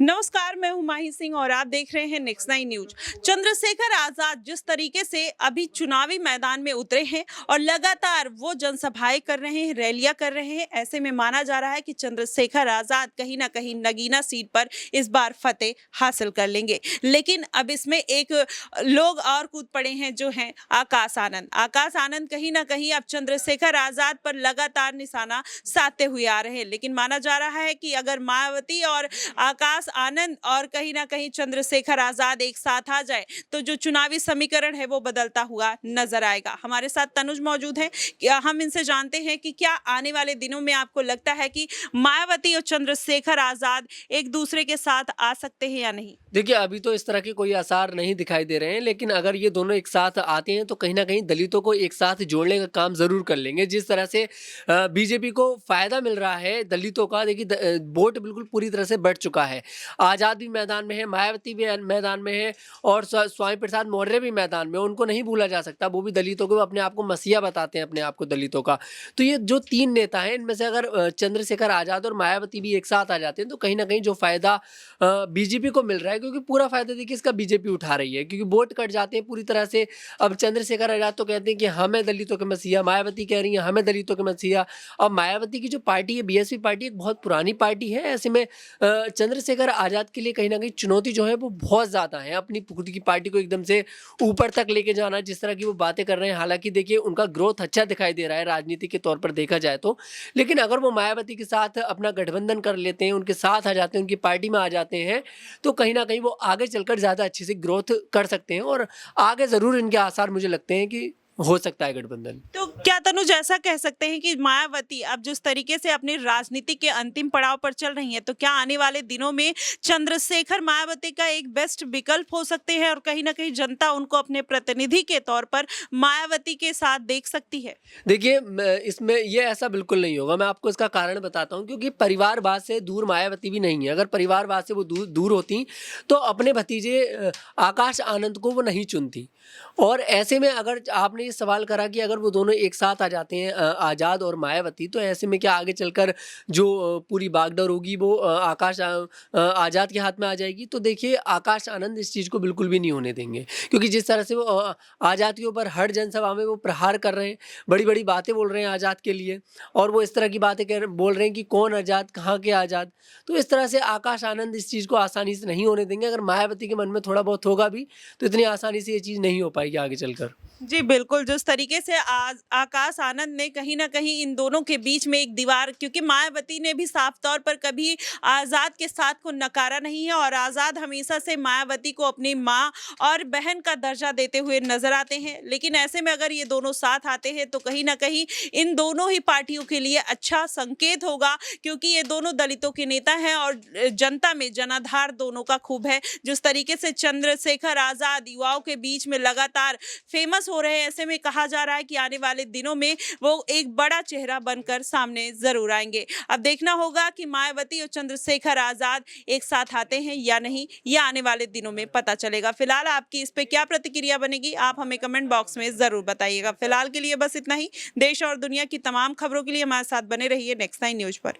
नमस्कार, मैं हूं माही सिंह और आप देख रहे हैं नेक्स्ट 9 न्यूज। चंद्रशेखर आजाद जिस तरीके से अभी चुनावी मैदान में उतरे हैं और लगातार वो जनसभाएं कर रहे हैं, रैलियां कर रहे हैं, ऐसे में माना जा रहा है कि चंद्रशेखर आजाद कहीं ना कहीं नगीना सीट पर इस बार फतेह हासिल कर लेंगे। लेकिन अब इसमें एक लोग और कूद पड़े हैं, जो हैं आकाश आनंद। आकाश आनंद कहीं ना कहीं अब चंद्रशेखर आजाद पर लगातार निशाना साधते हुए आ रहे हैं। लेकिन माना जा रहा है कि अगर मायावती और आकाश आनंद और कहीं ना कहीं चंद्रशेखर आजाद एक साथ आ जाए तो जो चुनावी समीकरण है वो बदलता हुआ नजर आएगा। हमारे साथ तनुज मौजूद है, हम इनसे जानते हैं कि क्या आने वाले दिनों में आपको लगता है कि मायावती और चंद्रशेखर आजाद एक दूसरे के साथ आ सकते हैं या नहीं? देखिए, अभी तो इस तरह के कोई आसार नहीं दिखाई दे रहे हैं, लेकिन अगर ये दोनों एक साथ आते हैं तो कहीं न कहीं दलितों को एक साथ जोड़ने का काम ज़रूर कर लेंगे। जिस तरह से बीजेपी को फ़ायदा मिल रहा है दलितों का, देखिए वोट बिल्कुल पूरी तरह से बढ़ चुका है। आज़ाद भी मैदान में है, मायावती भी मैदान में है और स्वामी प्रसाद मौर्य भी मैदान में है। उनको नहीं भूला जा सकता, वो भी दलितों को अपने आप को मसीहा बताते हैं, अपने आप को दलितों का। तो ये जो 3 नेता हैं, इनमें से अगर चंद्रशेखर आज़ाद और मायावती भी एक साथ आ जाते हैं तो कहीं न कहीं जो फ़ायदा बीजेपी को मिल रहा है, क्योंकि पूरा फ़ायदा देखिए इसका बीजेपी उठा रही है, क्योंकि वोट कट जाते हैं पूरी तरह से। अब चंद्रशेखर आज़ाद तो कहते हैं कि हम हैं दलितों के मसीहा, मायावती कह रही हैं हम हैं दलितों के मसीहा। अब मायावती की जो पार्टी है, बीएसपी पार्टी, एक बहुत पुरानी पार्टी है। ऐसे में चंद्रशेखर आज़ाद के लिए कहीं न कहीं चुनौती जो है वो बहुत ज़्यादा है, अपनी खुद की पार्टी को एकदम से ऊपर तक लेके जाना, जिस तरह की वो बातें कर रहे हैं। हालाँकि देखिए उनका ग्रोथ अच्छा दिखाई दे रहा है राजनीति के तौर पर देखा जाए तो। लेकिन अगर वो मायावती के साथ अपना गठबंधन कर लेते हैं, उनके साथ आ जाते हैं, उनकी पार्टी में आ जाते हैं, तो कहीं न कहीं वो आगे चलकर ज़्यादा अच्छे से ग्रोथ कर सकते हैं और आगे ज़रूर इनके आसार मुझे लगते हैं कि हो सकता है गठबंधन। तो क्या तनुज ऐसा कह सकते हैं कि मायावती अब जिस तरीके से अपनी राजनीति के अंतिम पड़ाव पर चल रही हैं, तो क्या आने वाले दिनों में चंद्रशेखर मायावती का एक बेस्ट विकल्प हो सकते हैं और कहीं ना कहीं जनता उनको अपने प्रतिनिधि के तौर पर मायावती के साथ देख सकती है? देखिए, इसमें ये ऐसा बिल्कुल नहीं होगा। मैं आपको इसका कारण बताता हूँ, क्योंकि परिवारवाद से दूर मायावती भी नहीं है। अगर परिवारवाद से वो दूर होती तो अपने भतीजे आकाश आनंद को वो नहीं चुनती। और ऐसे में अगर आपने ये सवाल करा कि अगर वो दोनों एक साथ आ जाते हैं, आज़ाद और मायावती, तो ऐसे में क्या आगे चलकर जो पूरी बागडोर होगी वो आज़ाद के हाथ में आ जाएगी? तो देखिए, आकाश आनंद इस चीज़ को बिल्कुल भी नहीं होने देंगे, क्योंकि जिस तरह से वो आज़ाद के ऊपर हर जनसभा में वो प्रहार कर रहे हैं, बड़ी-बड़ी बातें बोल रहे हैं आज़ाद के लिए, और वो इस तरह की बातें बोल रहे हैं कि कौन आज़ाद, कहाँ के आज़ाद। तो इस तरह से आकाश आनंद इस चीज़ को आसानी से नहीं होने देंगे। अगर मायावती के मन में थोड़ा बहुत होगा भी, तो इतनी आसानी से ये चीज़ नहीं हो पाएगी आगे चलकर। जी बिल्कुल, जिस तरीके से आज आकाश आनंद ने कहीं न कहीं इन दोनों के बीच में एक दीवार, क्योंकि मायावती ने भी साफ तौर पर कभी आज़ाद के साथ को नकारा नहीं है और आज़ाद हमेशा से मायावती को अपनी माँ और बहन का दर्जा देते हुए नज़र आते हैं। लेकिन ऐसे में अगर ये दोनों साथ आते हैं तो कहीं न कहीं इन दोनों ही पार्टियों के लिए अच्छा संकेत होगा, क्योंकि ये दोनों दलितों के नेता हैं और जनता में जनाधार दोनों का खूब है। जिस तरीके से चंद्रशेखर आज़ाद युवाओं के बीच में लगातार फेमस हो रहे हैं, ऐसे में कहा जा रहा है कि आने वाले दिनों में वो एक बड़ा चेहरा बनकर सामने जरूर आएंगे। अब देखना होगा कि मायावती और चंद्रशेखर आजाद एक साथ आते हैं या नहीं, ये आने वाले दिनों में पता चलेगा। फिलहाल आपकी इस पे क्या प्रतिक्रिया बनेगी, आप हमें कमेंट बॉक्स में जरूर बताइएगा। फिलहाल के लिए बस इतना ही। देश और दुनिया की तमाम खबरों के लिए हमारे साथ बने रहिए नेक्स्ट 9 न्यूज पर।